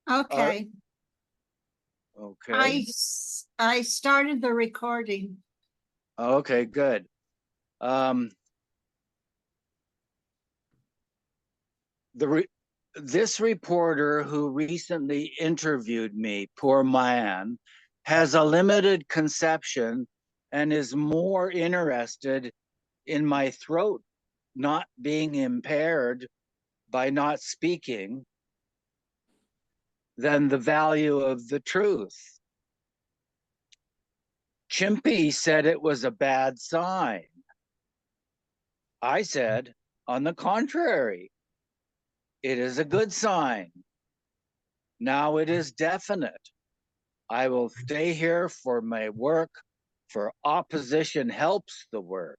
Are Okay. okay. I started the recording. Okay, good. Um, the re this reporter who recently interviewed me, poor man, has a limited conception and is more interested in my throat not being impaired by not speaking than the value of the truth. Chimpy said it was a bad sign. I said, on the contrary, it is a good sign. Now it is definite. I will stay here for my work, for opposition helps the work.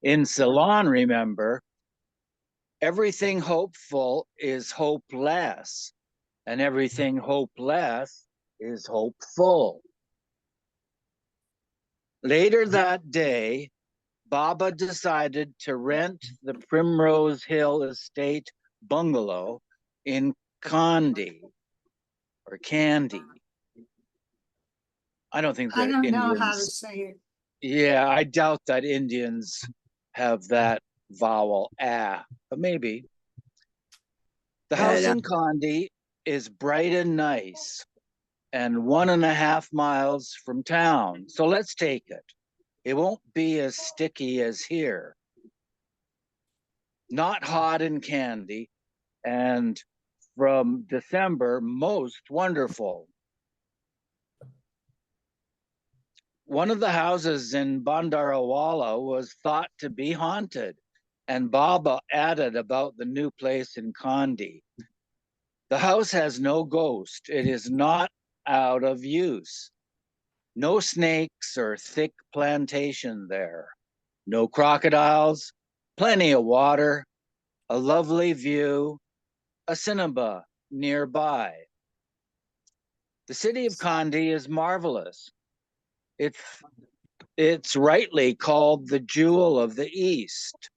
In Ceylon, remember, everything hopeful is hopeless, and everything hopeless is hopeful. Later that day, Baba decided to rent the Primrose Hill Estate bungalow in Kandy or Candy. I don't think I that don't know how to Indians, say it. yeah, I doubt that Indians have that vowel, but maybe. The house Uh, in Kandy is bright and nice and 1.5 miles from town. So let's take it. It won't be as sticky as here. Not hot and candy, and from December, most wonderful. One of the houses in Bandarawala was thought to be haunted, and Baba added about the new place in Kandy. The house has no ghost. It is not out of use. No snakes or thick plantation there. No crocodiles, plenty of water, a lovely view, a cinema nearby. The city of Kandy is marvelous. It's it's rightly called the jewel of the East.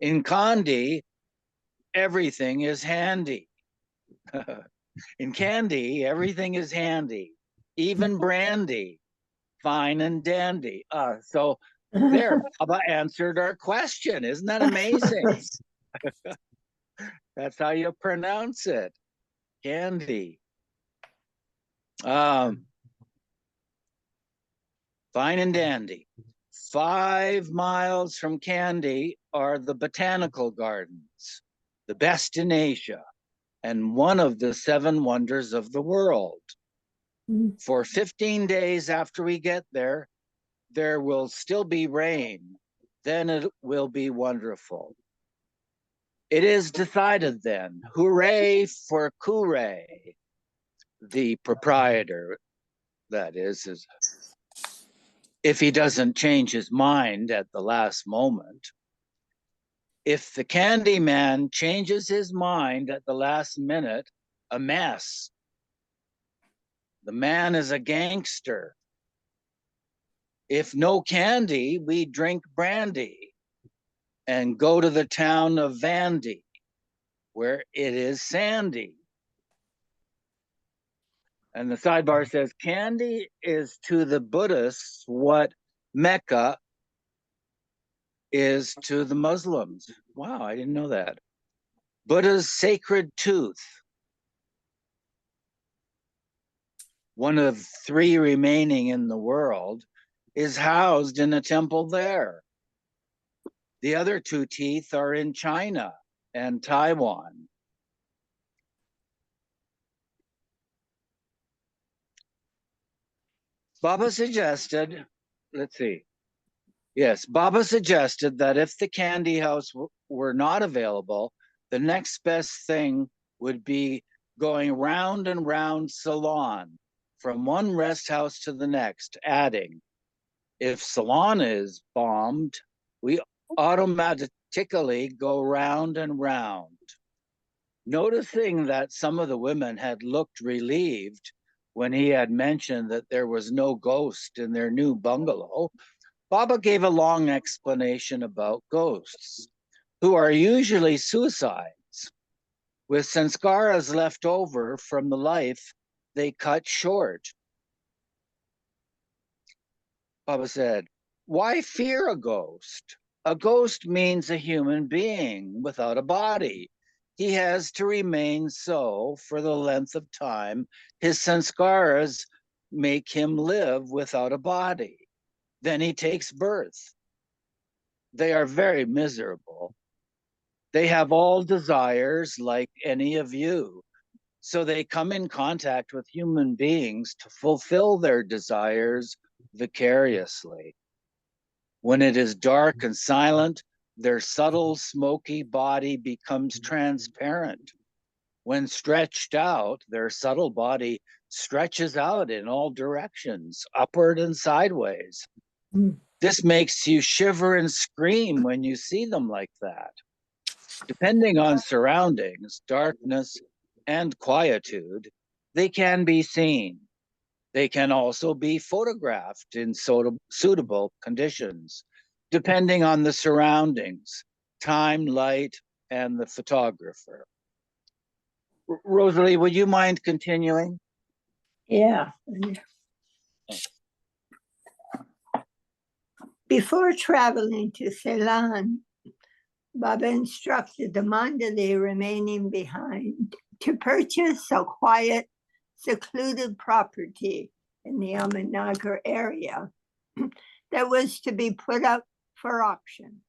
In Kandy, everything is handy. In Candy, everything is handy, even brandy, fine and dandy. So there, Baba answered our question. Isn't that amazing? That's how you pronounce it, Candy. Um, Fine and dandy. 5 miles from Candy are the botanical gardens, the best in Asia, and one of the seven wonders of the world. For 15 days after we get there will still be rain. Then it will be wonderful. It is decided then. Hooray for Kure, the proprietor, that is if he doesn't change his mind at the last moment. If the candy man changes his mind at the last minute, a mess. The man is a gangster. If no candy, we drink brandy and go to the town of Vandy, where it is sandy. And the sidebar says, candy is to the Buddhists what Mecca is to the Muslims. Wow, I didn't know that. Buddha's sacred tooth, one of three remaining in the world, is housed in a temple there. The other two teeth are in China and Taiwan. Baba suggested, let's see, yes, Baba suggested that if the candy house were not available, the next best thing would be going round and round Ceylon from one rest house to the next, adding, if Ceylon is bombed, we automatically go round and round. Noticing that some of the women had looked relieved when he had mentioned that there was no ghost in their new bungalow, Baba gave a long explanation about ghosts, who are usually suicides, with sanskaras left over from the life they cut short. Baba said, why fear a ghost? A ghost means a human being without a body. He has to remain so for the length of time his sanskaras make him live without a body. Then he takes birth. They are very miserable. They have all desires like any of you. So they come in contact with human beings to fulfill their desires vicariously. When it is dark and silent, their subtle, smoky body becomes transparent. When stretched out, their subtle body stretches out in all directions, upward and sideways. This makes you shiver and scream when you see them like that. Depending on surroundings, darkness, and quietude, they can be seen. They can also be photographed in suitable conditions, depending on the surroundings, time, light, and the photographer. Rosalie, would you mind continuing? Yeah. Before traveling to Ceylon, Baba instructed the Mandali remaining behind to purchase a quiet, secluded property in the Ahmednagar area that was to be put up for auction.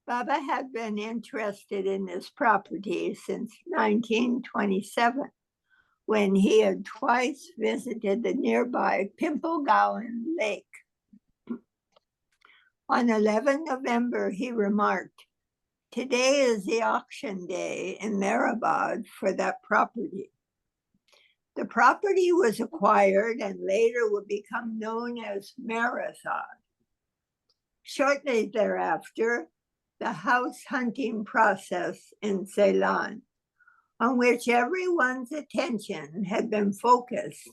Baba had been interested in this property since 1927, when he had twice visited the nearby Pimplegowan Lake. On 11 November, he remarked, today is the auction day in Meherabad for that property. The property was acquired and later would become known as Marathon. Shortly thereafter, the house hunting process in Ceylon, on which everyone's attention had been focused,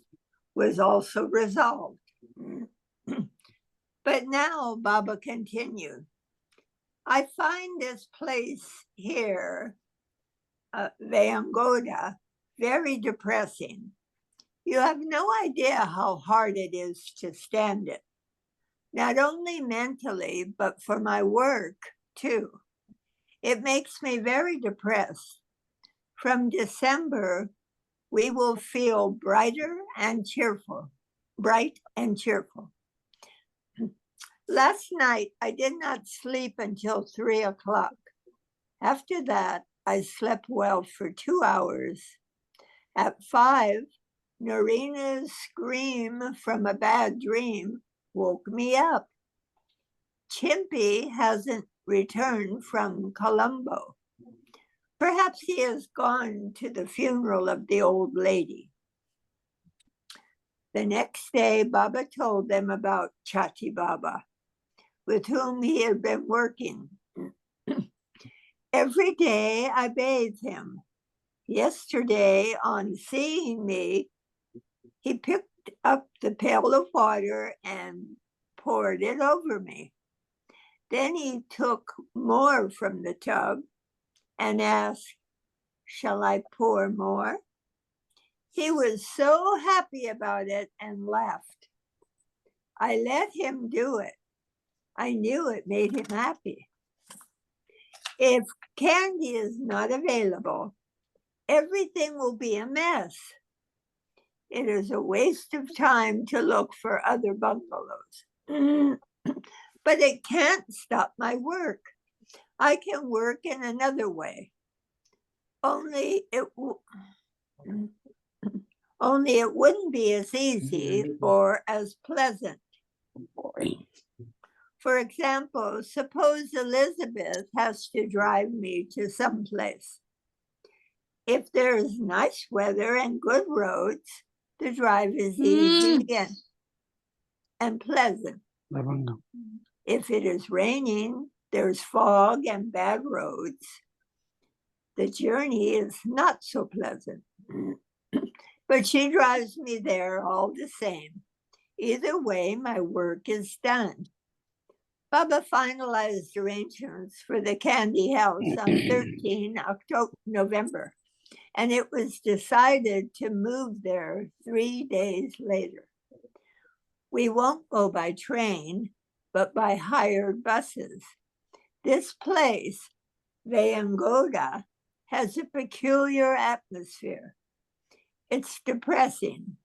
was also resolved. But now, Baba continued, I find this place here, Vayangoda, very depressing. You have no idea how hard it is to stand it, not only mentally, but for my work too. It makes me very depressed. From December, we will feel bright and cheerful. Last night, I did not sleep until 3 o'clock. After that, I slept well for 2 hours. At 5, Noreena's scream from a bad dream woke me up. Chimpy hasn't returned from Colombo. Perhaps he has gone to the funeral of the old lady. The next day, Baba told them about Chati Baba, with whom he had been working. Every day I bathe him. Yesterday, on seeing me, he picked up the pail of water and poured it over me. Then he took more from the tub and asked, shall I pour more? He was so happy about it and laughed. I let him do it. I knew it made him happy. If candy is not available, everything will be a mess. It is a waste of time to look for other bungalows. But it can't stop my work. I can work in another way. Only it wouldn't be as easy or as pleasant. For example, suppose Elizabeth has to drive me to someplace. If there is nice weather and good roads, the drive is easy and pleasant. If it is raining, there's fog and bad roads, the journey is not so pleasant. But she drives me there all the same. Either way, my work is done. Baba finalized arrangements for the candy house on 13 November. and it was decided to move there 3 days later. We won't go by train, but by hired buses. This place, Vayangoda, has a peculiar atmosphere. It's depressing.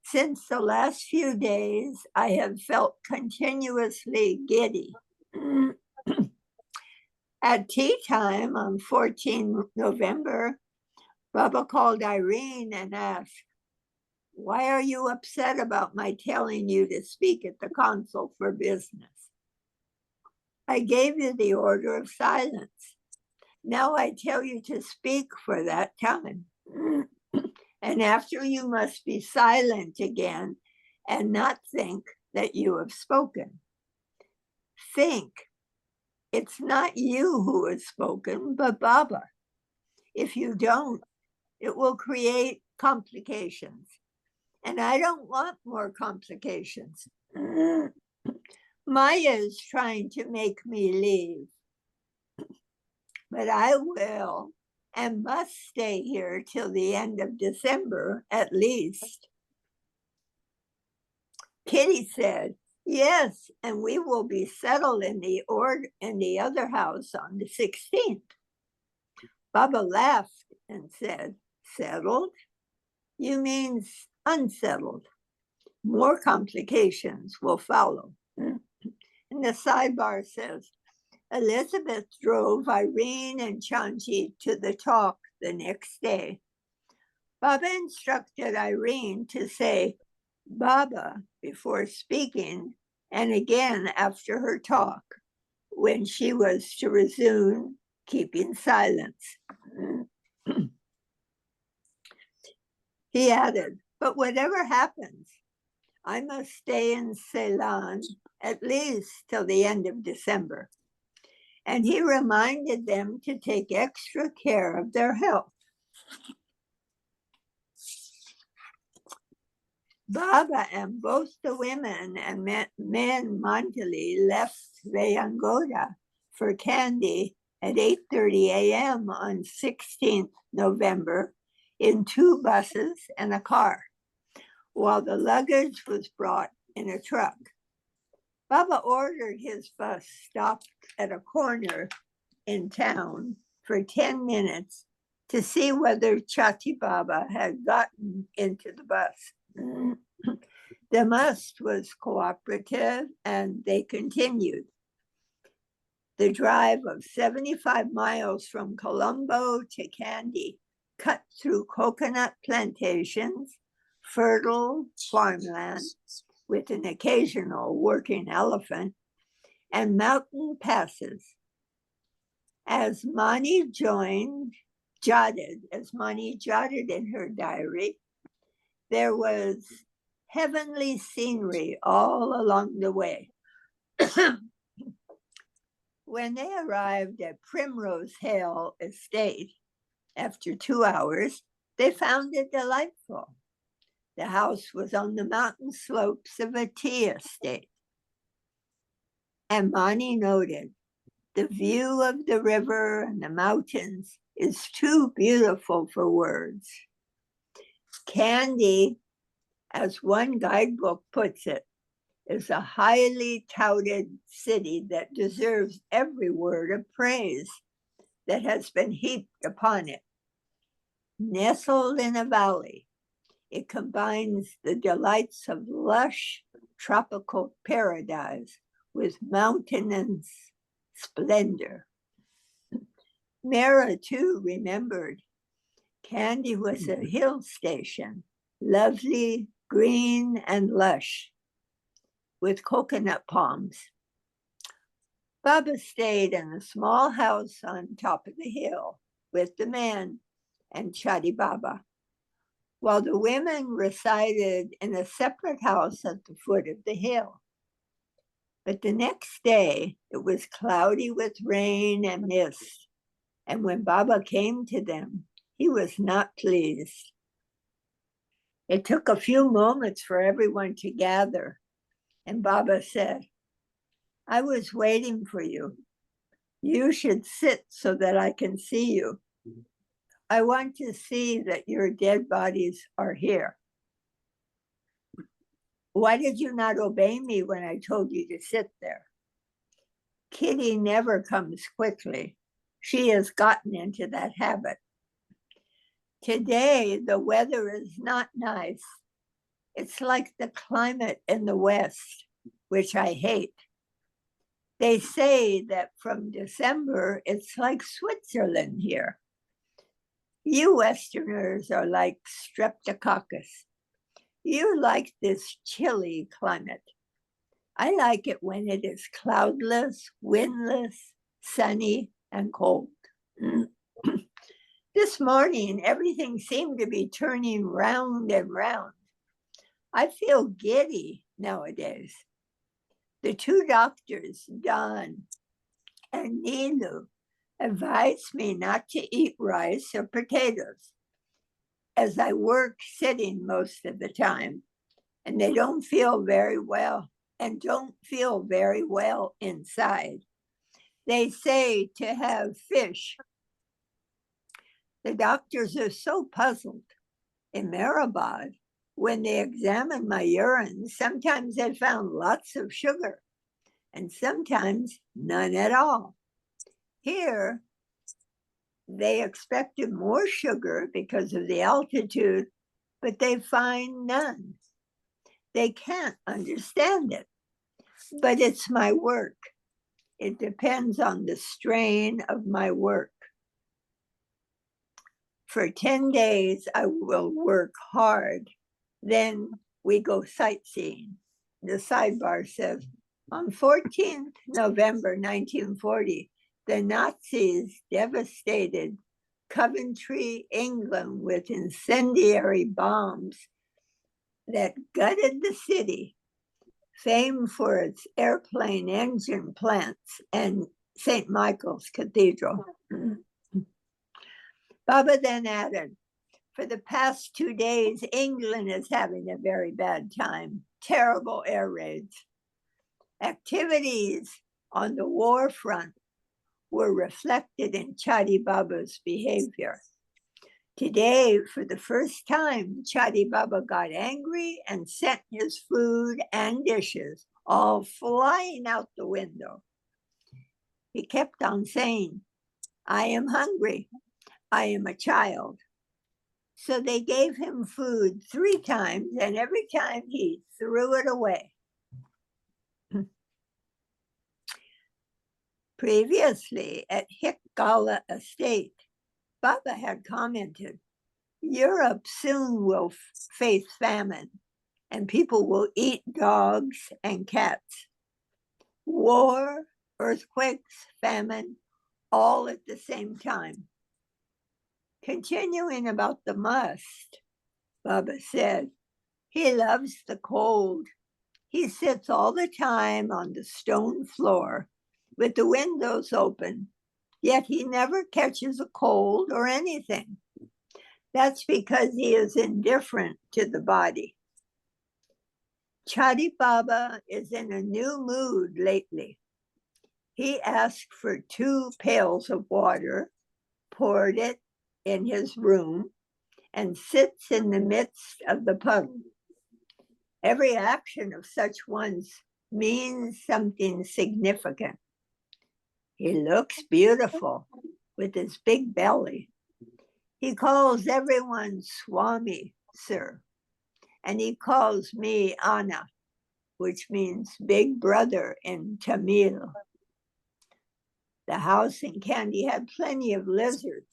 Since the last few days, I have felt continuously giddy. At tea time on 14 November, Baba called Irene and asked, "Why are you upset about my telling you to speak at the council for business? I gave you the order of silence. Now I tell you to speak for that time. And after you must be silent again and not think that you have spoken. Think. It's not you who has spoken, but Baba. If you don't, it will create complications. And I don't want more complications. Maya is trying to make me leave. But I will and must stay here till the end of December at least." Kitty said, "Yes, and we will be settled in the other house on the 16th. Baba laughed and said, "Settled? You mean unsettled. More complications will follow." And the sidebar says, Elizabeth drove Irene and Chanji to the talk the next day. Baba instructed Irene to say Baba before speaking and again after her talk when she was to resume keeping silence. He added, "But whatever happens, I must stay in Ceylon at least till the end of December." And he reminded them to take extra care of their health. Baba and both the women and men Mandali left Vayangoda for Kandy at 8:30 a.m. on 16th November in 2 buses and a car, while the luggage was brought in a truck. Baba ordered his bus stopped at a corner in town for 10 minutes to see whether Chati Baba had gotten into the bus. The bus was cooperative and they continued. The drive of 75 miles from Colombo to Kandy cut through coconut plantations, fertile farmland, with an occasional working elephant, and mountain passes. As Mani jotted in her diary, there was heavenly scenery all along the way. When they arrived at Primrose Hill Estate, after 2 hours, they found it delightful. The house was on the mountain slopes of a tea estate. And Mani noted, the view of the river and the mountains is too beautiful for words. Kandy, as one guidebook puts it, is a highly touted city that deserves every word of praise that has been heaped upon it. Nestled in a valley, it combines the delights of lush tropical paradise with mountainous splendor. Mehera too remembered Kandy was a hill station, lovely, green, and lush, with coconut palms. Baba stayed in a small house on top of the hill with the men and Chadi Baba, while the women resided in a separate house at the foot of the hill. But the next day, it was cloudy with rain and mist, and when Baba came to them, he was not pleased. It took a few moments for everyone to gather, and Baba said, "I was waiting for you. You should sit so that I can see you. I want to see that your dead bodies are here. Why did you not obey me when I told you to sit there? Kitty never comes quickly. She has gotten into that habit. Today, the weather is not nice. It's like the climate in the West, which I hate. They say that from December, it's like Switzerland here. You Westerners are like streptococcus. You like this chilly climate. I like it when it is cloudless, windless, sunny, and cold. This morning, everything seemed to be turning round and round. I feel giddy nowadays. The two doctors, Don and Nilu, advised me not to eat rice or potatoes, as I work sitting most of the time, and they don't feel very well inside. They say to have fish. The doctors are so puzzled. In Meherabad, when they examined my urine, sometimes they found lots of sugar and sometimes none at all. Here, they expected more sugar because of the altitude, but they find none. They can't understand it, but it's my work. It depends on the strain of my work. For 10 days, I will work hard. Then we go sightseeing. The sidebar says, on 14th November 1940, the Nazis devastated Coventry, England with incendiary bombs that gutted the city, famed for its airplane engine plants and St. Michael's Cathedral. Baba then added, for the past 2 days, England is having a very bad time. Terrible air raids. Activities on the war front were reflected in Chadi Baba's behavior. Today, for the first time, Chadi Baba got angry and sent his food and dishes all flying out the window. He kept on saying, I am hungry. I am a child. So they gave him food 3 times, and every time he threw it away. Previously at Hikgala Estate, Baba had commented, Europe soon will face famine, and people will eat dogs and cats. War, earthquakes, famine, all at the same time. Continuing about the must, Baba said, he loves the cold. He sits all the time on the stone floor with the windows open, yet he never catches a cold or anything. That's because he is indifferent to the body. Chadi Baba is in a new mood lately. He asked for 2 pails of water, poured it in his room, and sits in the midst of the puddle. Every action of such ones means something significant. He looks beautiful with his big belly. He calls everyone Swami, sir, and he calls me Anna, which means big brother in Tamil. The house in Kandy had plenty of lizards,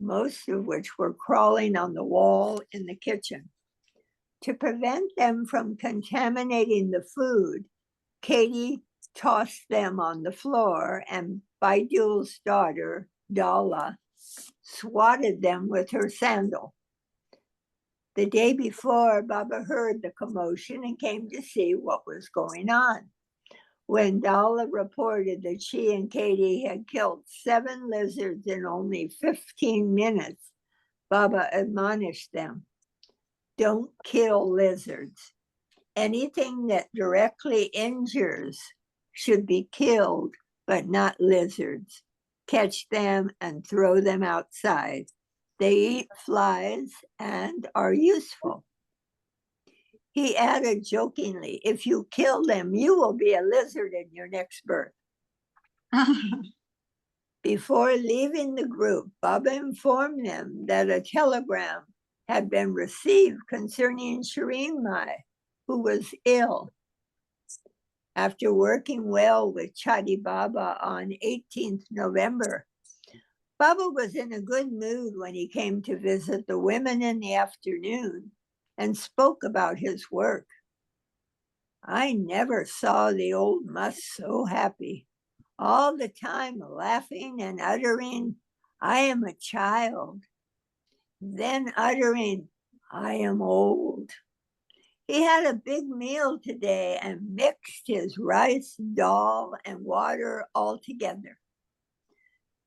most of which were crawling on the wall in the kitchen. To prevent them from contaminating the food, Katie tossed them on the floor, and Baidul's daughter, Dala, swatted them with her sandal. The day before, Baba heard the commotion and came to see what was going on. When Dala reported that she and Katie had killed 7 lizards in only 15 minutes, Baba admonished them, don't kill lizards. Anything that directly injures should be killed, but not lizards. Catch them and throw them outside. They eat flies and are useful. He added jokingly, if you kill them, you will be a lizard in your next birth. Before leaving the group, Baba informed them that a telegram had been received concerning Shireen Mai, who was ill. After working well with Chadi Baba on 18th November, Baba was in a good mood when he came to visit the women in the afternoon and spoke about his work. I never saw the old Mus so happy, all the time laughing and uttering, I am a child, then uttering, I am old. He had a big meal today and mixed his rice, dal, and water all together.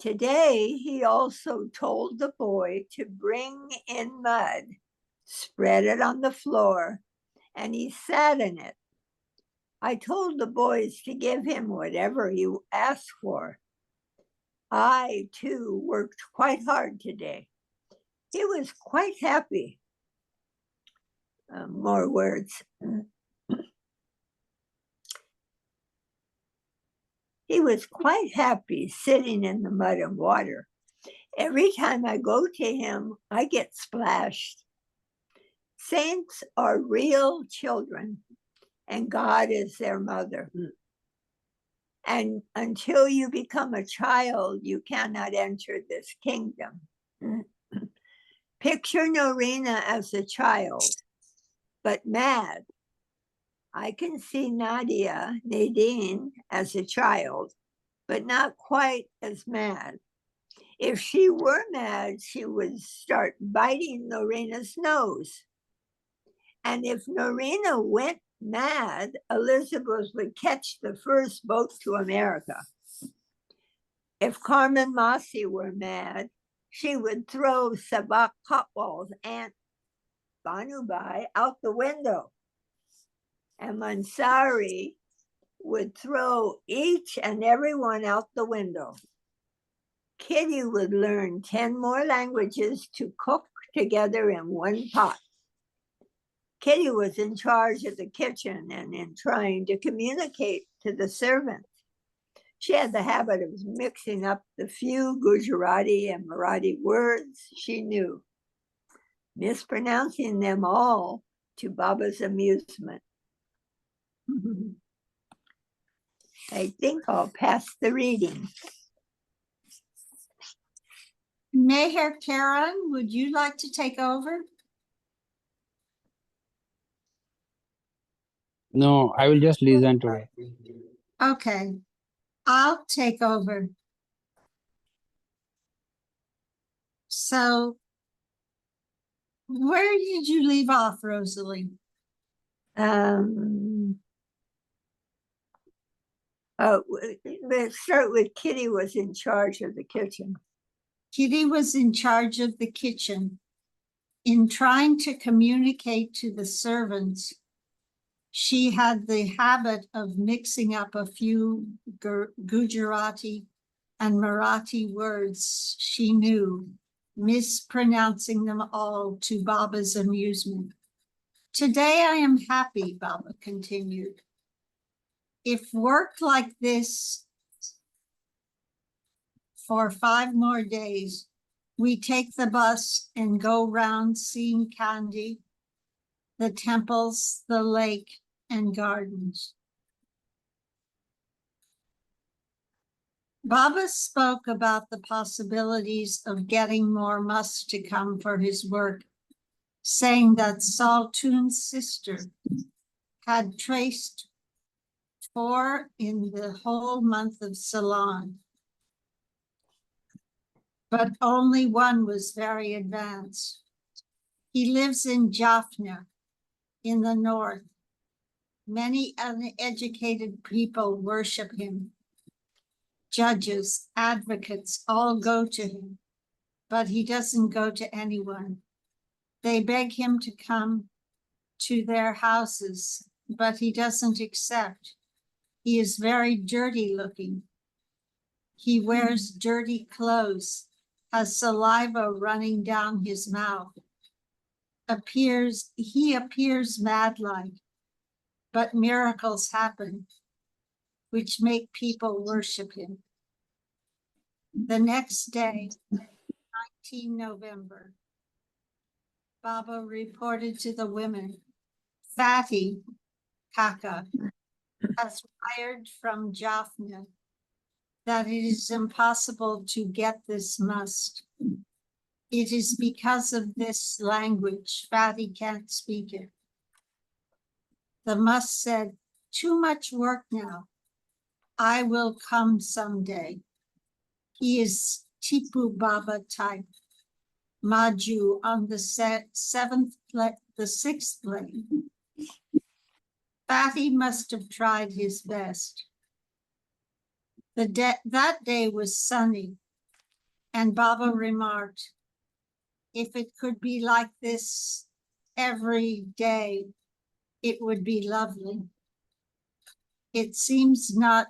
Today, he also told the boy to bring in mud, spread it on the floor, and he sat in it. I told the boys to give him whatever he asked for. I, too, worked quite hard today. He was quite happy. More words. He was quite happy sitting in the mud and water. Every time I go to him, I get splashed. Saints are real children, and God is their mother. And until you become a child, you cannot enter this kingdom. Picture Norina as a child, but mad. I can see Nadia, Nadine, as a child, but not quite as mad. If she were mad, she would start biting Norina's nose. And if Norina went mad, Elizabeth would catch the first boat to America. If Carmen Masi were mad, she would throw Sabak Kotwal's aunt Banubai out the window. And Mansari would throw each and every one out the window. Kitty would learn 10 more languages to cook together in one pot. Kitty was in charge of the kitchen and in trying to communicate to the servants. She had the habit of mixing up the few Gujarati and Marathi words she knew, mispronouncing them all to Baba's amusement. I think I'll pass the reading. Meher Karen, would you like to take over? No, I will just listen today. Okay, I'll take over. So, where did you leave off, Rosalie? Let's start with Kitty was in charge of the kitchen. Kitty was in charge of the kitchen. In trying to communicate to the servants, she had the habit of mixing up a few Gujarati and Marathi words she knew, mispronouncing them all to Baba's amusement. Today I am happy, Baba continued. If worked like this for 5 more days, we take the bus and go round seeing Kandy, the temples, the lake, and gardens. Baba spoke about the possibilities of getting more Mus to come for his work, saying that Saltoon's sister had traced 4 in the whole month of Ceylon, but only one was very advanced. He lives in Jaffna in the north. Many uneducated people worship him. Judges, advocates, all go to him, but he doesn't go to anyone. They beg him to come to their houses, but he doesn't accept. He is very dirty looking. He wears dirty clothes, has saliva running down his mouth. He appears mad-like, but miracles happen, which make people worship him. The next day, 19 November, Baba reported to the women, Fatty, Kaka, has wired from Jaffna that it is impossible to get this must. It is because of this language, Fatty can't speak it. The must said, too much work now. I will come someday. He is Tipu Baba type. Maju on the sixth lane. Fatty must have tried his best. That day was sunny, and Baba remarked, if it could be like this every day, it would be lovely. It seems not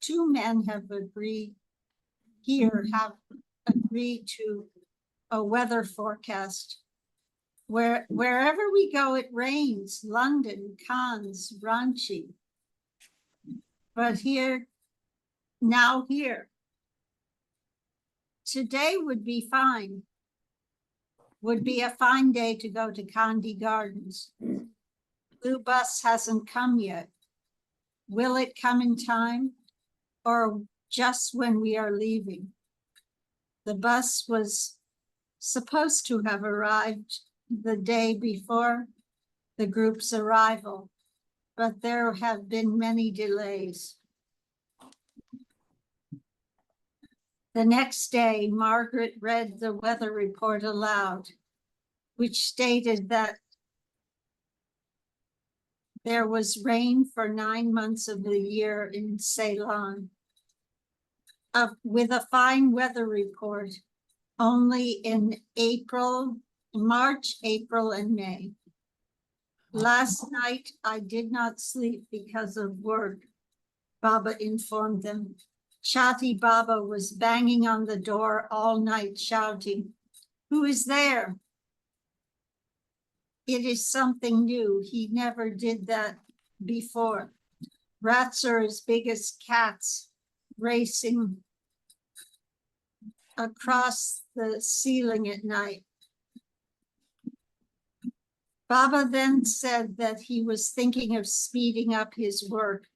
two men have agreed to a weather forecast. Wherever we go, it rains, London, Cannes, Ranchi. But here, today would be fine. Would be a fine day to go to Kandy Gardens. Blue bus hasn't come yet. Will it come in time or just when we are leaving? The bus was supposed to have arrived the day before the group's arrival, but there have been many delays. The next day, Margaret read the weather report aloud, which stated that there was rain for 9 months of the year in Ceylon, with a fine weather report only in March, April, and May. Last night, I did not sleep because of work, Baba informed them. Chati Baba was banging on the door all night, shouting, "Who is there?" It is something new. He never did that before. Rats are as big as cats racing across the ceiling at night. Baba then said that he was thinking of speeding up his work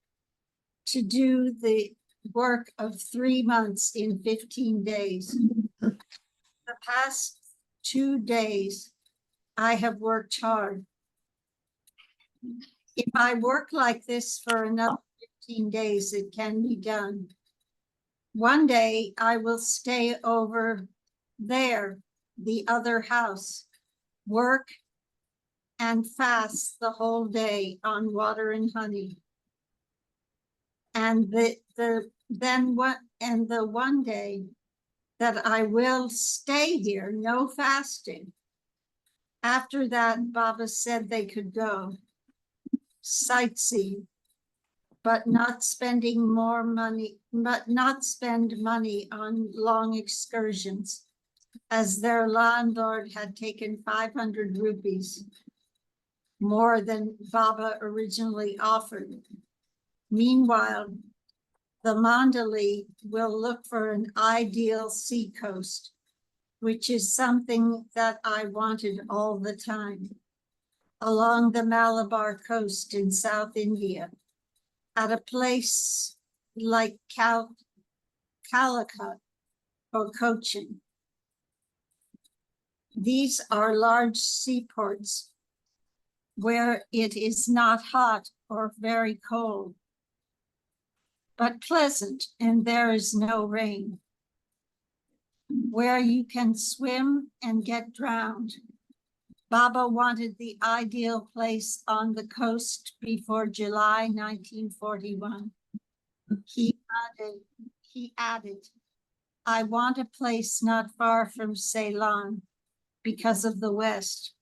to do the work of 3 months in 15 days. The past 2 days, I have worked hard. If I work like this for another 15 days, it can be done. One day I will stay over there, the other house, work and fast the whole day on water and honey. And the one day that I will stay here, no fasting. After that, Baba said they could go sightsee, but not spend money on long excursions, as their landlord had taken 500 rupees, more than Baba originally offered. Meanwhile, the Mandali will look for an ideal seacoast, which is something that I wanted all the time, along the Malabar coast in South India, at a place like Calicut or Cochin. These are large seaports where it is not hot or very cold, but pleasant, and there is no rain, where you can swim and get drowned. Baba wanted the ideal place on the coast before July 1941. He added, I want a place not far from Ceylon because of the West.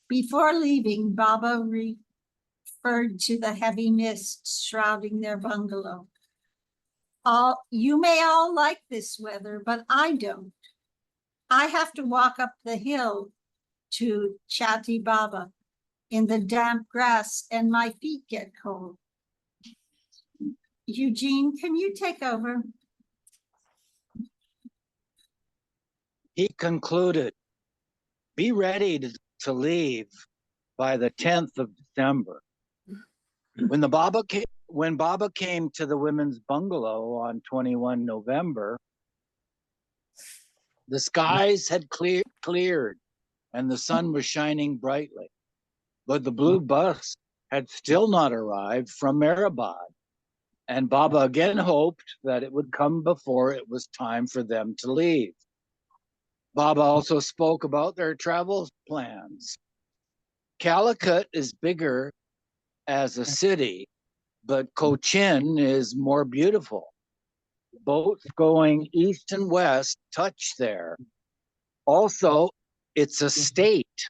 Before leaving, Baba referred to the heavy mists shrouding their bungalow. You may all like this weather, but I don't. I have to walk up the hill to Chatti Baba in the damp grass and my feet get cold. Eugene, can you take over? He concluded, be ready to leave by the 10th of December. When Baba came to the women's bungalow on 21 November, the skies had cleared and the sun was shining brightly, but the blue bus had still not arrived from Meherabad, and Baba again hoped that it would come before it was time for them to leave. Baba also spoke about their travel plans. Calicut is bigger as a city, but Cochin is more beautiful. Boats going east and west touch there. Also, it's a state.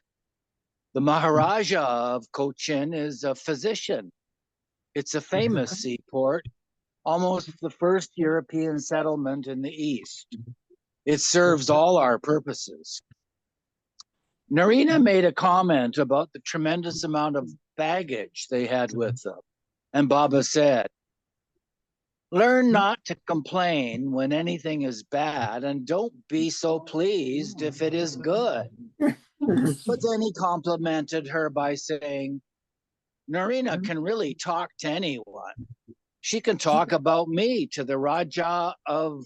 The Maharaja of Cochin is a physician. It's a famous seaport, almost the first European settlement in the East. It serves all our purposes. Narina made a comment about the tremendous amount of baggage they had with them. And Baba said, learn not to complain when anything is bad and don't be so pleased if it is good. But then he complimented her by saying, Narina can really talk to anyone. She can talk about me to the Raja of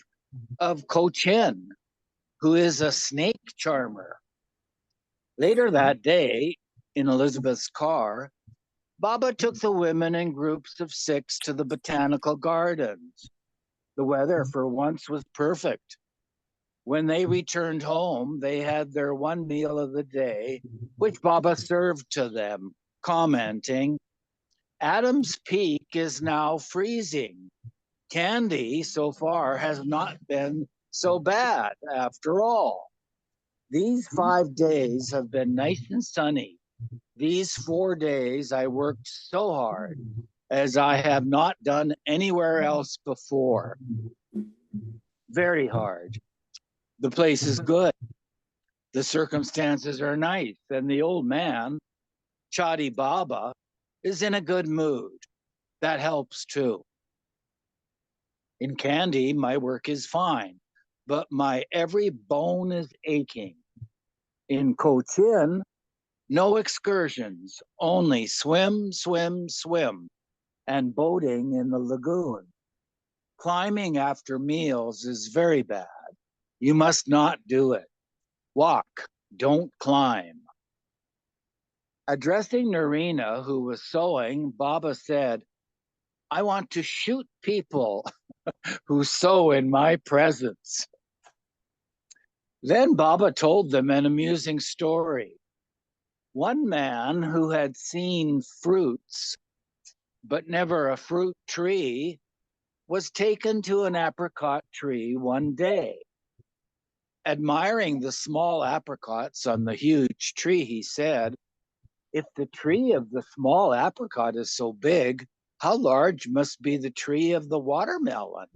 Cochin, who is a snake charmer. Later that day, in Elizabeth's car, Baba took the women in groups of 6 to the botanical gardens. The weather for once was perfect. When they returned home, they had their one meal of the day, which Baba served to them, commenting, Adam's Peak is now freezing. Candy so far has not been so bad after all. These 5 days have been nice and sunny. These 4 days I worked so hard as I have not done anywhere else before. Very hard. The place is good. The circumstances are nice. And the old man, Chatti Baba, is in a good mood. That helps too. In Kandy, my work is fine, but my every bone is aching. In Cochin, no excursions, only swim, swim, swim, and boating in the lagoon. Climbing after meals is very bad. You must not do it. Walk, don't climb. Addressing Narina, who was sewing, Baba said, I want to shoot people who sew in my presence. Then Baba told them an amusing story. One man who had seen fruits, but never a fruit tree, was taken to an apricot tree one day. Admiring the small apricots on the huge tree, he said, if the tree of the small apricot is so big, how large must be the tree of the watermelon?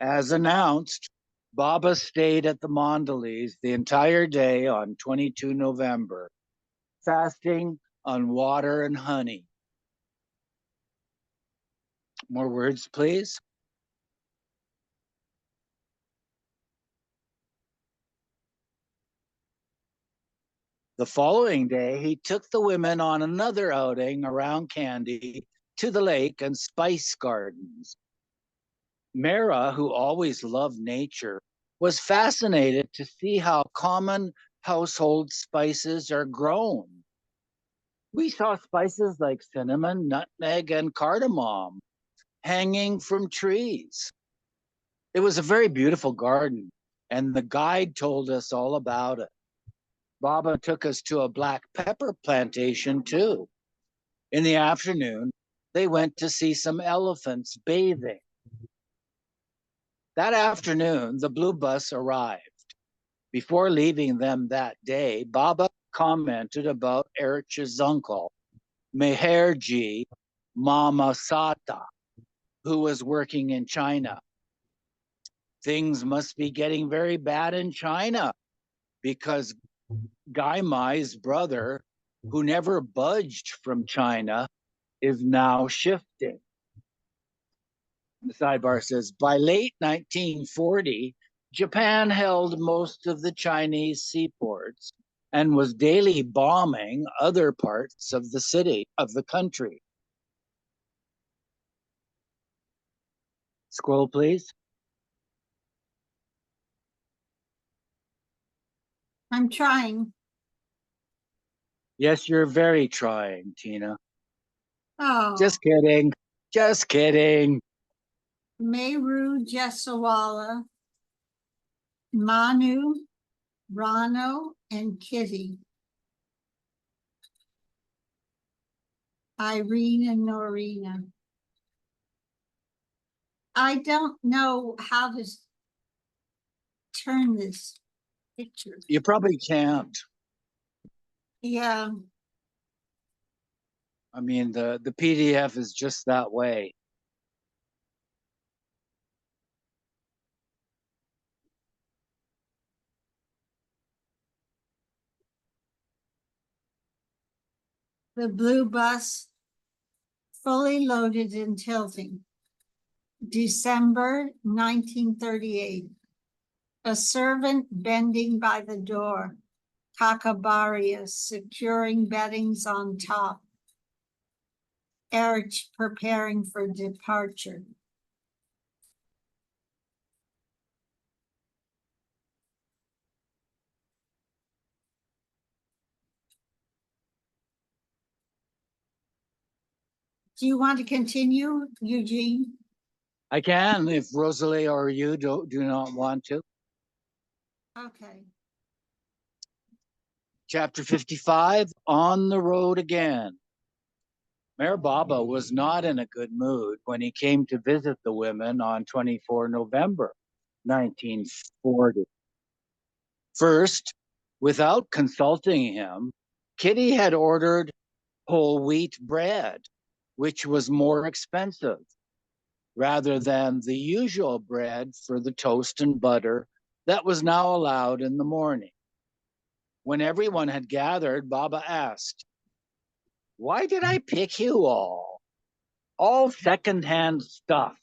As announced, Baba stayed at the Mondelez the entire day on 22 November, fasting on water and honey. More words, please. The following day, he took the women on another outing around Kandy to the lake and spice gardens. Mehera, who always loved nature, was fascinated to see how common household spices are grown. We saw spices like cinnamon, nutmeg, and cardamom hanging from trees. It was a very beautiful garden, and the guide told us all about it. Baba took us to a black pepper plantation too. In the afternoon, they went to see some elephants bathing. That afternoon, the blue bus arrived. Before leaving them that day, Baba commented about Erich's uncle, Meherji Mama Sata. who was working in China. Things must be getting very bad in China because Gai Mai's brother, who never budged from China, is now shifting. The sidebar says, by late 1940, Japan held most of the Chinese seaports and was daily bombing other parts of the country. Scroll, please. I'm trying. Yes, you're very trying, Tina. Oh, Just kidding. Just kidding. Meru Jesawala, Manu, Rano, and Kitty. Irene and Norina. I don't know how to turn this picture. You probably can't. Yeah, I mean, the PDF is just that way. the blue bus fully loaded and tilting. December 1938. A servant bending by the door. Kakabarius securing beddings on top. Erich preparing for departure. Do you want to continue, Eugene? I can if Rosalie or you do not want to. Okay. Chapter 55, On the Road Again. Mayor Baba was not in a good mood when he came to visit the women on 24 November 1940. First, without consulting him, Kitty had ordered whole wheat bread, which was more expensive, rather than the usual bread for the toast and butter that was now allowed in the morning. When everyone had gathered, Baba asked, "Why did I pick you all? All secondhand stuff.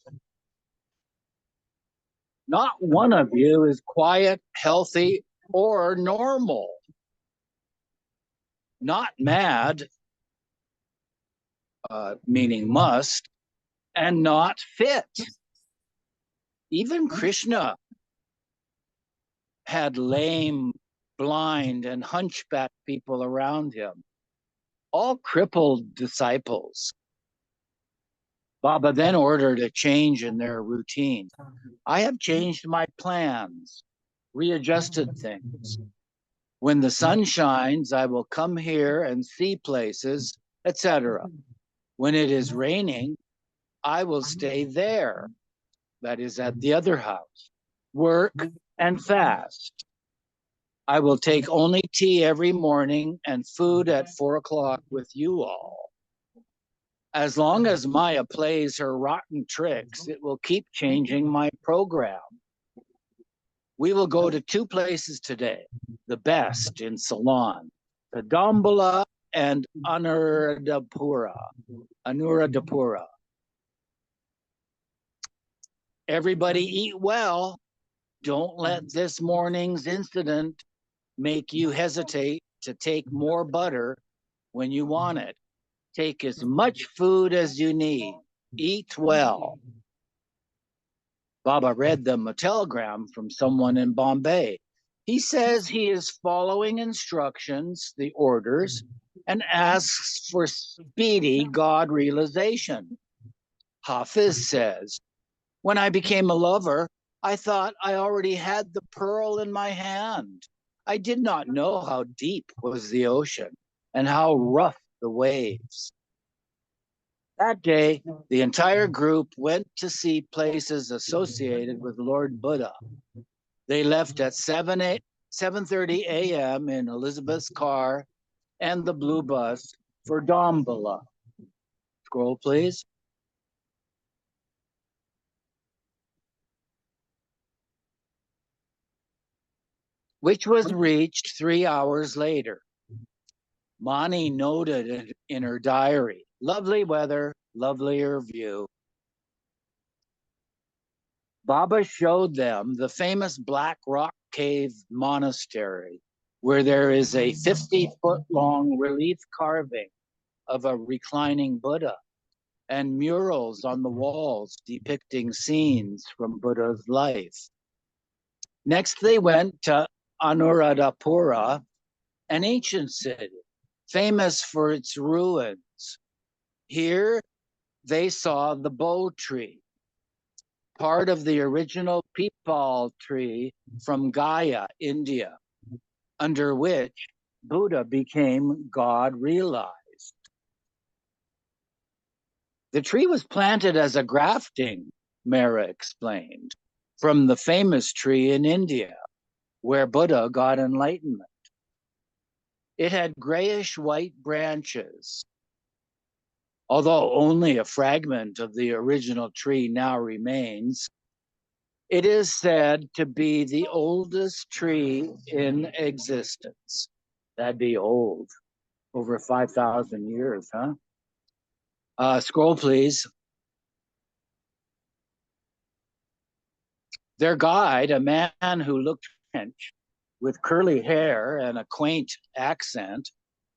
Not one of you is quiet, healthy, or normal. Not mad, meaning must, and not fit. Even Krishna had lame, blind, and hunchback people around him, all crippled disciples." Baba then ordered a change in their routine. "I have changed my plans, readjusted things. When the sun shines, I will come here and see places, etc. When it is raining, I will stay there, that is at the other house, work and fast. I will take only tea every morning and food at 4 o'clock with you all. As long as Maya plays her rotten tricks, it will keep changing my program. We will go to 2 places today, the best in Ceylon, Kadambala and Anuradhapura. Everybody eat well. Don't let this morning's incident make you hesitate to take more butter when you want it. Take as much food as you need. Eat well." Baba read them a telegram from someone in Bombay. He says he is following instructions, the orders, and asks for speedy God realization. Hafiz says, "When I became a lover, I thought I already had the pearl in my hand. I did not know how deep was the ocean and how rough the waves." That day, the entire group went to see places associated with Lord Buddha. They left at 7:30 a.m. in Elizabeth's car and the blue bus for Dambala. Scroll, please. which was reached 3 hours later. Mani noted it in her diary. Lovely weather, lovelier view. Baba showed them the famous Black Rock Cave Monastery, where there is a 50-foot long relief carving of a reclining Buddha and murals on the walls depicting scenes from Buddha's life. Next, they went to Anuradhapura, an ancient city, famous for its ruins. Here, they saw the Bo tree, part of the original peepal tree from Gaya, India, under which Buddha became God realized. The tree was planted as a grafting, Mehera explained, from the famous tree in India, where Buddha got enlightenment. It had grayish-white branches. Although only a fragment of the original tree now remains, it is said to be the oldest tree in existence. That'd be old, over 5,000 years, huh? Scroll, please. Their guide, a man who looked French, with curly hair and a quaint accent,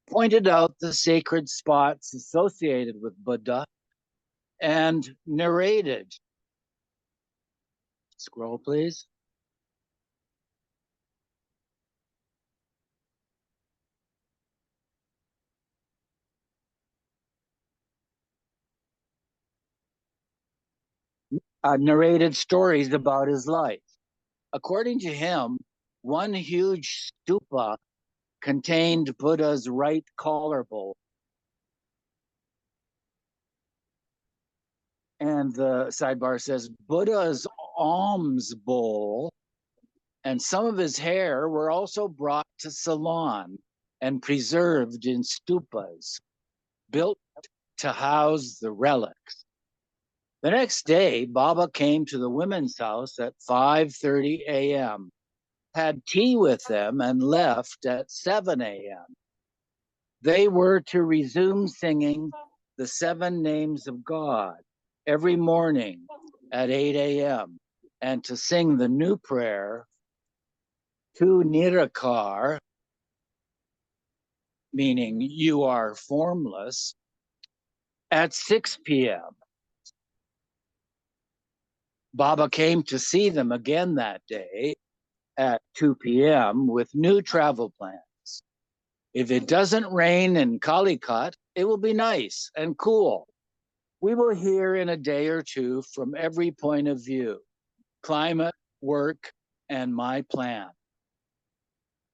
pointed out the sacred spots associated with Buddha and narrated. Scroll, please. Narrated stories about his life. According to him, one huge stupa contained Buddha's right collarbone. And the sidebar says Buddha's alms bowl and some of his hair were also brought to Ceylon and preserved in stupas, built to house the relics. The next day, Baba came to the women's house at 5:30 a.m., had tea with them, and left at 7 a.m. They were to resume singing the 7 names of God every morning at 8 a.m. and to sing the new prayer, Tu Nirakar, meaning you are formless, at 6 p.m. Baba came to see them again that day at 2 p.m. with new travel plans. If it doesn't rain in Calicut, it will be nice and cool. We will hear in a day or two from every point of view, climate, work, and my plan.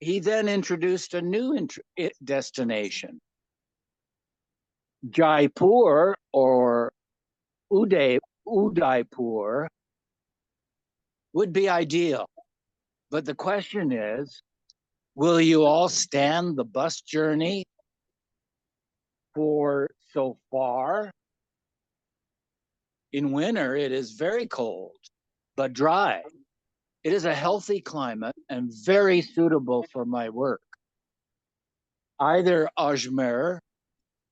He then introduced a new destination. Jaipur or Udaipur would be ideal. But the question is, will you all stand the bus journey for so far? In winter, it is very cold, but dry. It is a healthy climate and very suitable for my work. Either Ajmer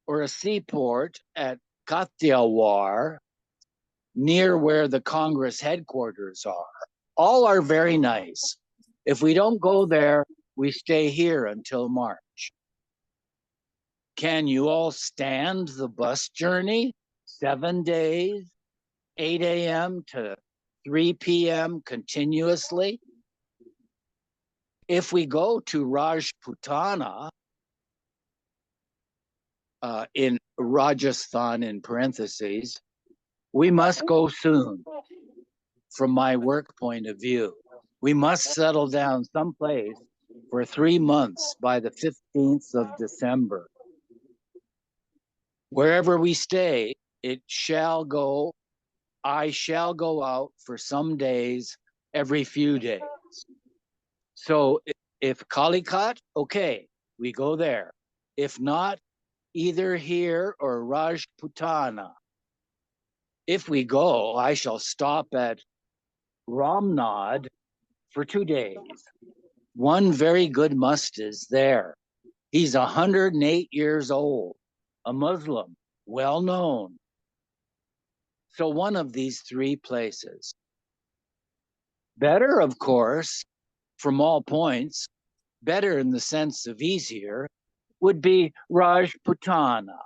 or a seaport at Kathiawar, near where the Congress headquarters are. All are very nice. If we don't go there, we stay here until March. Can you all stand the bus journey? 7 days, 8 a.m. to 3 p.m. continuously? If we go to Rajputana, in Rajasthan in parentheses, we must go soon from my work point of view. We must settle down someplace for 3 months by the 15th of December. Wherever we stay, I shall go out for some days every few days. So if Calicut, okay, we go there. If not, either here or Rajputana. If we go, I shall stop at Ramnad for 2 days. One very good must is there. He's 108 years old, a Muslim, well known. So one of these three places. Better, of course, from all points, better in the sense of easier, would be Rajputana.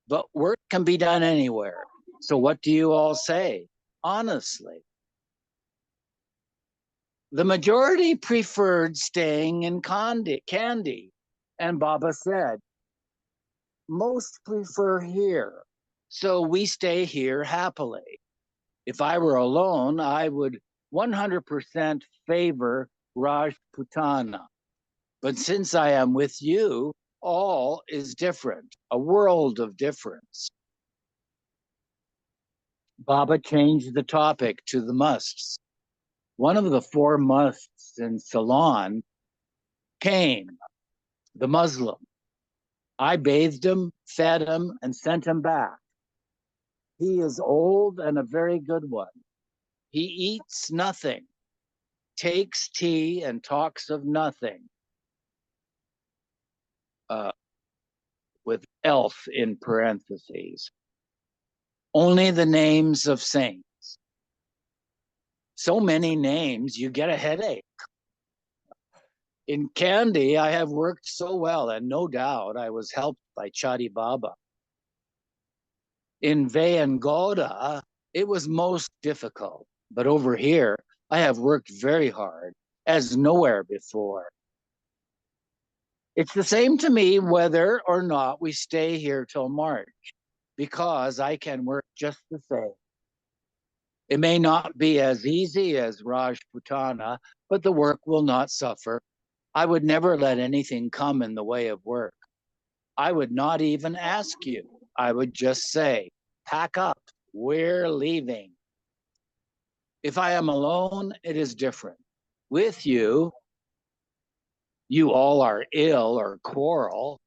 But work can be done anywhere. So what do you all say? Honestly. The majority preferred staying in Kandy, and Baba said, most prefer here. So we stay here happily. If I were alone, I would 100% favor Rajputana. But since I am with you, all is different, a world of difference. Baba changed the topic to the musts. One of the four musts in Ceylon came, the Muslim. I bathed him, fed him, and sent him back. He is old and a very good one. He eats nothing, takes tea, and talks of nothing. With elf in parentheses. Only the names of saints. So many names, you get a headache. In Kandy, I have worked so well, and no doubt I was helped by Chadi Baba. In Vayangoda, it was most difficult, but over here, I have worked very hard, as nowhere before. It's the same to me whether or not we stay here till March, because I can work just the same. It may not be as easy as Rajputana, but the work will not suffer. I would never let anything come in the way of work. I would not even ask you. I would just say, pack up, we're leaving. If I am alone, it is different. With you, you all are ill or quarrel.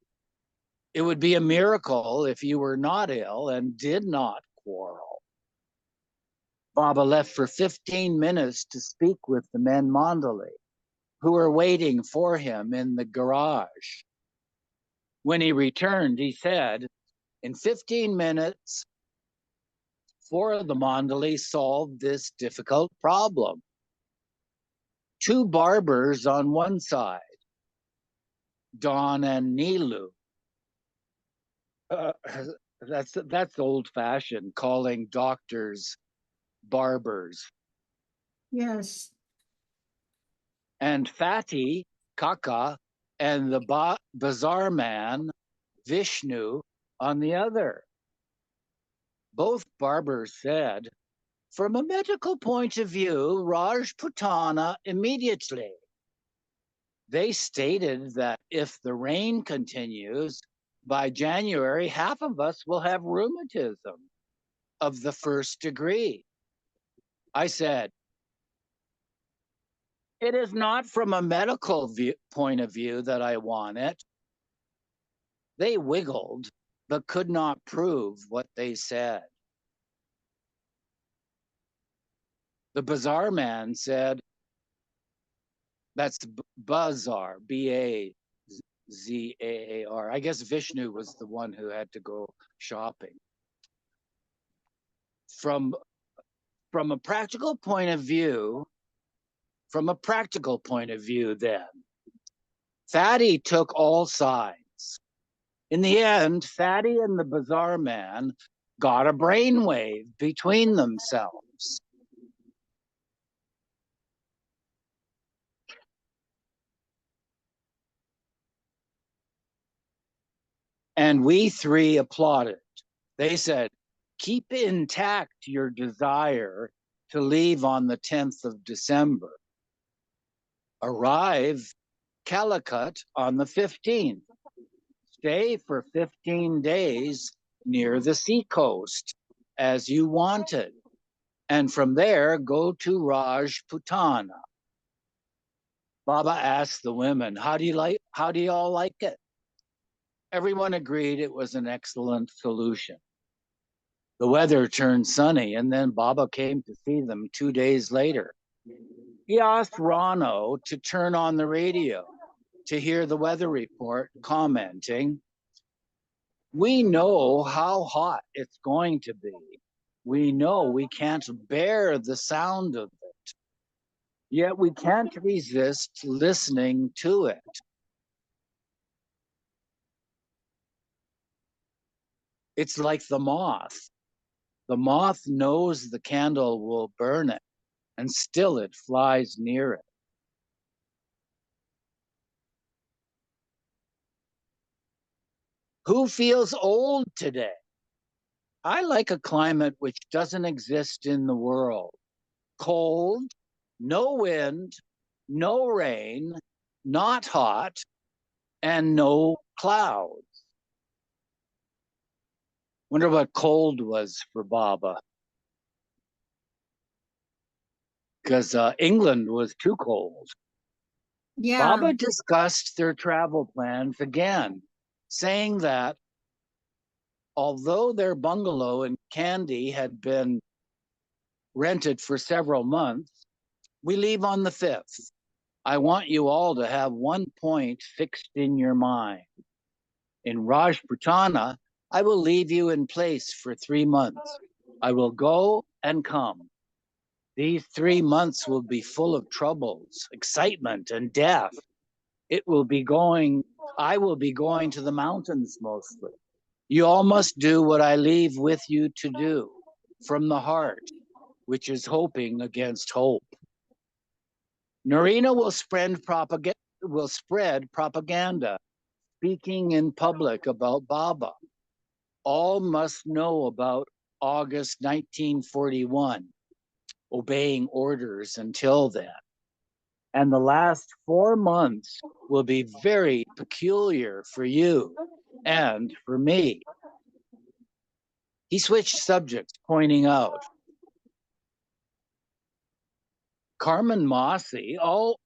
It would be a miracle if you were not ill and did not quarrel. Baba left for 15 minutes to speak with the men Mandali, who were waiting for him in the garage. When he returned, he said, in 15 minutes, four of the Mandali solved this difficult problem. Two barbers on one side, Don and Nilu. That's old-fashioned, calling doctors barbers. Yes. And Fatty, Kaka, and the bazaar man, Vishnu, on the other. Both barbers said, from a medical point of view, Rajputana immediately. They stated that if the rain continues, by January, half of us will have rheumatism of the first degree. I said, it is not from a medical point of view that I want it. They wiggled, but could not prove what they said. The bazaar man said, that's bazaar, Bazaar. I guess Vishnu was the one who had to go shopping. From a practical point of view, then, Fatty took all sides. In the end, Fatty and the bazaar man got a brainwave between themselves. And we three applauded. They said, keep intact your desire to leave on the 10th of December. Arrive Calicut on the 15th. Stay for 15 days near the seacoast as you wanted. And from there, go to Rajputana. Baba asked the women, how do you all like it? Everyone agreed it was an excellent solution. The weather turned sunny, and then Baba came to see them 2 days later. He asked Rano to turn on the radio to hear the weather report, commenting, "We know how hot it's going to be. We know we can't bear the sound of it, yet we can't resist listening to it." It's like the moth. The moth knows the candle will burn it, and still it flies near it. Who feels old today? I like a climate which doesn't exist in the world. Cold, no wind, no rain, not hot, and no clouds. Wonder what cold was for Baba. Because England was too cold. Yeah, Baba discussed their travel plans again, saying that although their bungalow in Kandy had been rented for several months, we leave on the 5th. I want you all to have one point fixed in your mind. In Rajputana, I will leave you in place for 3 months. I will go and come. These 3 months will be full of troubles, excitement, and death. I will be going to the mountains mostly. You all must do what I leave with you to do from the heart, which is hoping against hope. Narina will spread propaganda, speaking in public about Baba. All must know about August 1941, obeying orders until then. And the last 4 months will be very peculiar for you and for me. He switched subjects, pointing out, Carmen Masi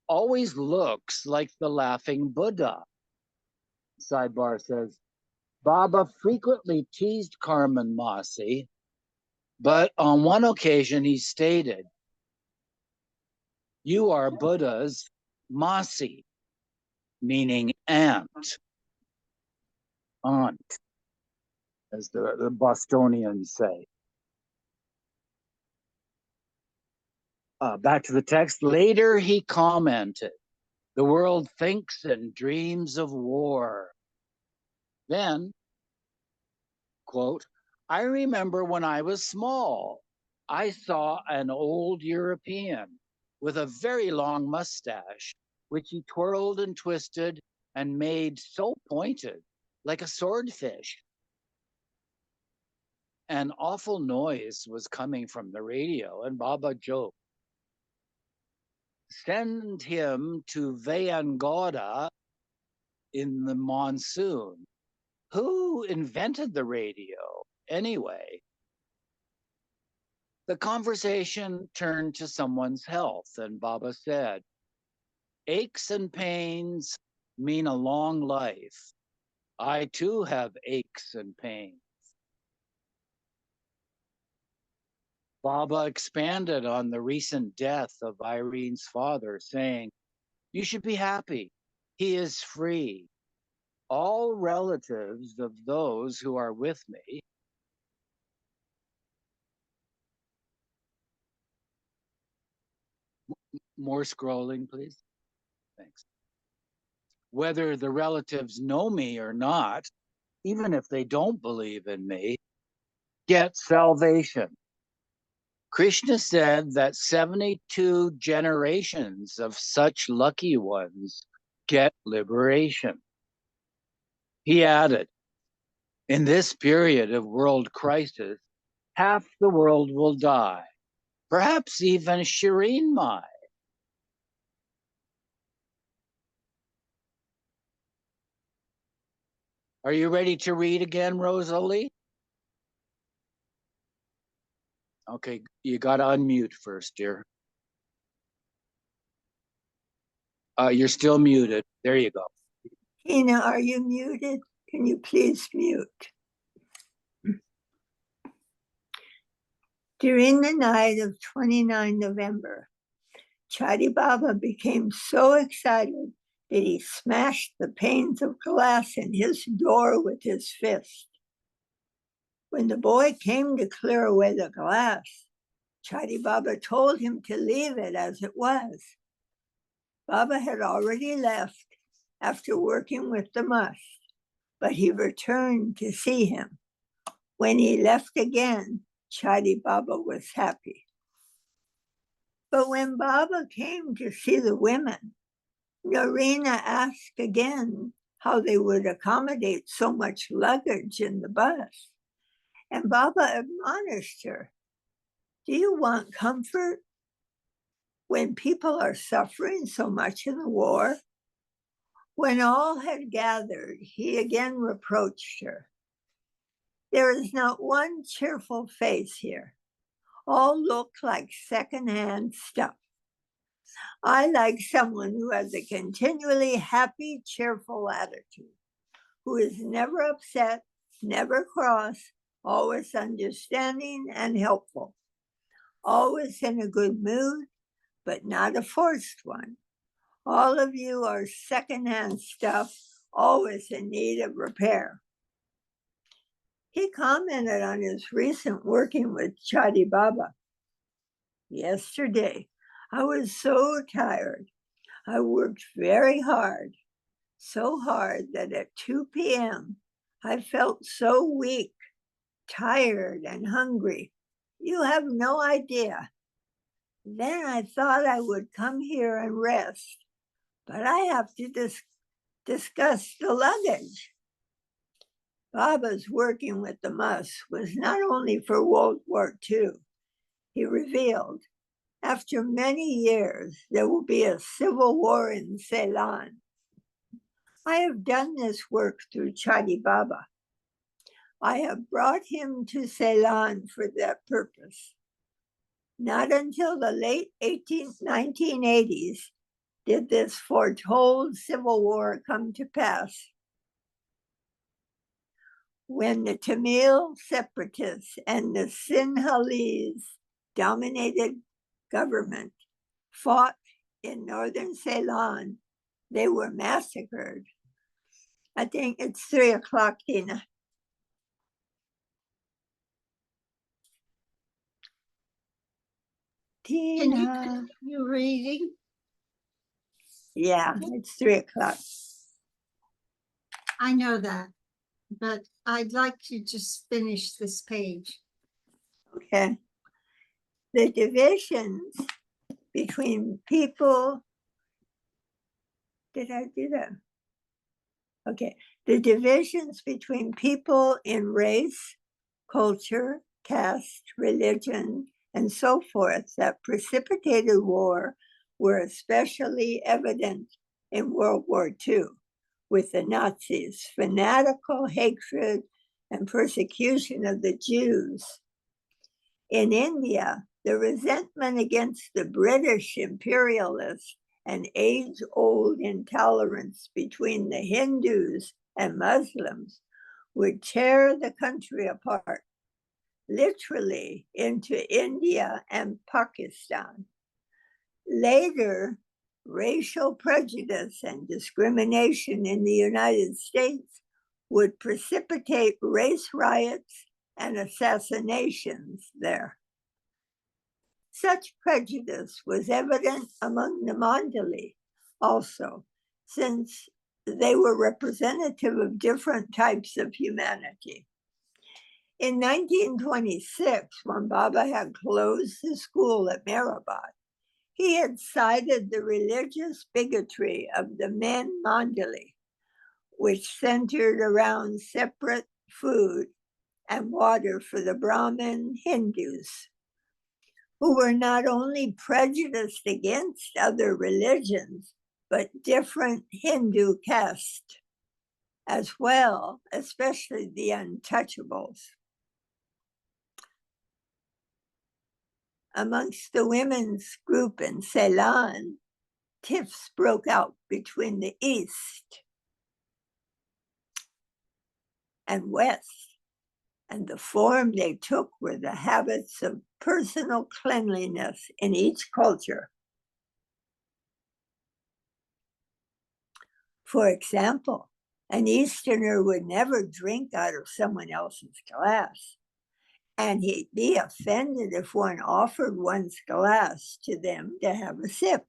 always looks like the laughing Buddha. Sidebar says, Baba frequently teased Carmen Masi, but on one occasion he stated, "You are Buddha's Masi," meaning aunt, as the Bostonians say. Back to the text. Later he commented, "The world thinks and dreams of war." Then, quote, "I remember when I was small, I saw an old European with a very long mustache, which he twirled and twisted and made so pointed, like a swordfish. An awful noise was coming from the radio, and Baba joked, send him to Vayangoda in the monsoon. Who invented the radio anyway?" The conversation turned to someone's health, and Baba said, "Aches and pains mean a long life. I too have aches and pains." Baba expanded on the recent death of Irene's father, saying, "You should be happy. He is free. All relatives of those who are with me." More scrolling, please. Thanks. "Whether the relatives know me or not, even if they don't believe in me, get salvation." Krishna said that 72 generations of such lucky ones get liberation. He added, in this period of world crisis, half the world will die, perhaps even Shireen Mai. Are you ready to read again, Rosalie? Okay, you got to unmute first, dear. You're still muted. There you go. Tina, are you muted? Can you please mute? During the night of 29 November, Chadi Baba became so excited that he smashed the panes of glass in his door with his fist. When the boy came to clear away the glass, Chadi Baba told him to leave it as it was. Baba had already left after working with the must, but he returned to see him. When he left again, Chadi Baba was happy. But when Baba came to see the women, Narina asked again how they would accommodate so much luggage in the bus. And Baba admonished her, do you want comfort when people are suffering so much in the war? When all had gathered, he again reproached her. There is not one cheerful face here. All look like secondhand stuff. I like someone who has a continually happy, cheerful attitude, who is never upset, never cross, always understanding and helpful, always in a good mood, but not a forced one. All of you are secondhand stuff, always in need of repair. He commented on his recent working with Chadi Baba. Yesterday, I was so tired. I worked very hard, so hard that at 2 p.m., I felt so weak, tired, and hungry. You have no idea. Then I thought I would come here and rest, but I have to discuss the luggage. Baba's working with the Mus was not only for World War II. He revealed, after many years, there will be a civil war in Ceylon. I have done this work through Chadi Baba. I have brought him to Ceylon for that purpose. Not until the late 1980s did this foretold civil war come to pass. When the Tamil separatists and the Sinhalese dominated government fought in northern Ceylon, they were massacred. I think it's 3 o'clock, Tina. Can you Tina. continue reading? Yeah, it's 3 o'clock. I know that, but I'd like to just finish this page. Okay. The divisions between people. Did I do that? Okay. The divisions between people in race, culture, caste, religion, and so forth that precipitated war were especially evident in World War II, with the Nazis' fanatical hatred and persecution of the Jews. In India, the resentment against the British imperialists and age-old intolerance between the Hindus and Muslims would tear the country apart, literally into India and Pakistan. Later, racial prejudice and discrimination in the United States would precipitate race riots and assassinations there. Such prejudice was evident among the Mandali also, since they were representative of different types of humanity. In 1926, when Baba had closed the school at Meherabad, he had cited the religious bigotry of the men Mandali, which centered around separate food and water for the Brahmin Hindus, who were not only prejudiced against other religions, but different Hindu castes as well, especially the untouchables. Amongst the women's group in Ceylon, tiffs broke out between the East and West, and the form they took were the habits of personal cleanliness in each culture. For example, an Easterner would never drink out of someone else's glass, and he'd be offended if one offered one's glass to them to have a sip.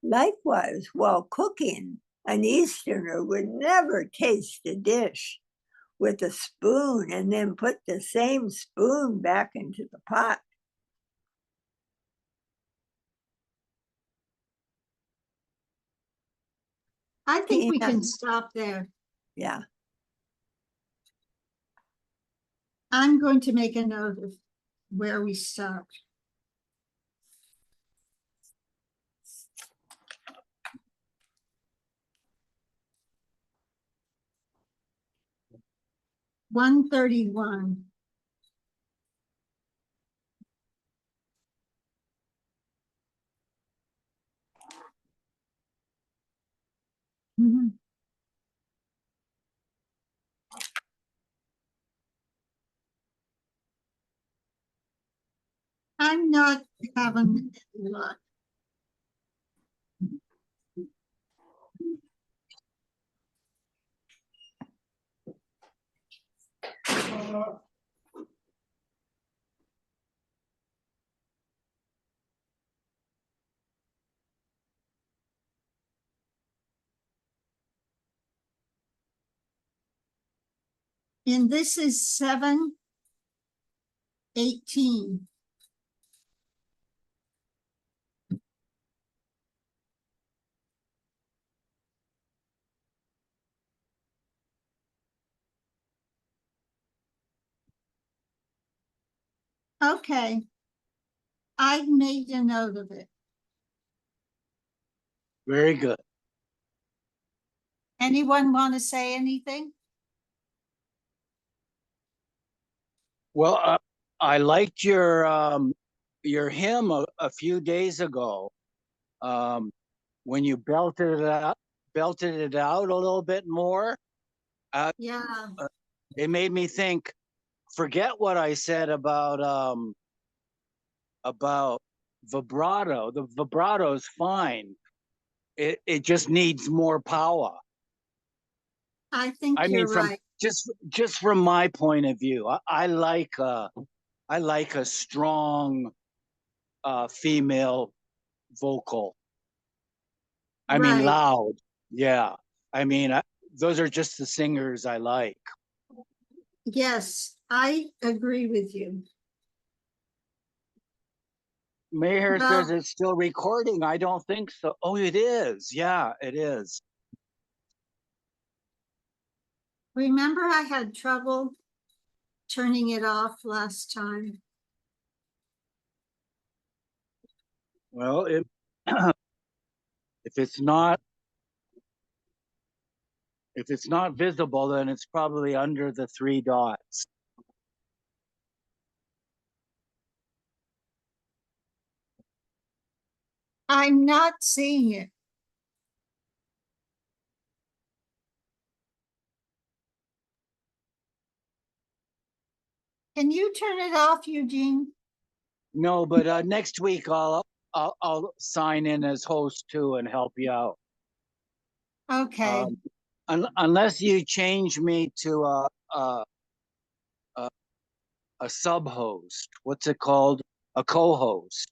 Likewise, while cooking, an Easterner would never taste a dish with a spoon and then put the same spoon back into the pot. I think we Tina. can stop there. Yeah. I'm going to make a note of where we stopped. $131. Mhm. I'm not having luck. And this is 7:18. Okay. I made a note of it. Very good. Anyone want to say anything? Well, I liked your hymn a few days ago, when you belted it out a little bit more. Yeah. It made me think. Forget what I said about vibrato. The vibrato is fine. It just needs more power. I think I mean, you're from right. just from my point of view, I like a strong female vocal. I mean, Right. loud. Yeah. I mean, those are just the singers I like. Yes, I agree with you. Meher says Well, it's still recording. I don't think so. Oh, it is. Yeah, it is. remember I had trouble turning it off last time. Well, if it's not if it's not visible, then it's probably under the three dots. I'm not seeing it. Can you turn it off, Eugene? No, but next week I'll sign in as host too and help you out. Okay. Unless you change me to a sub host. What's it called? A co-host.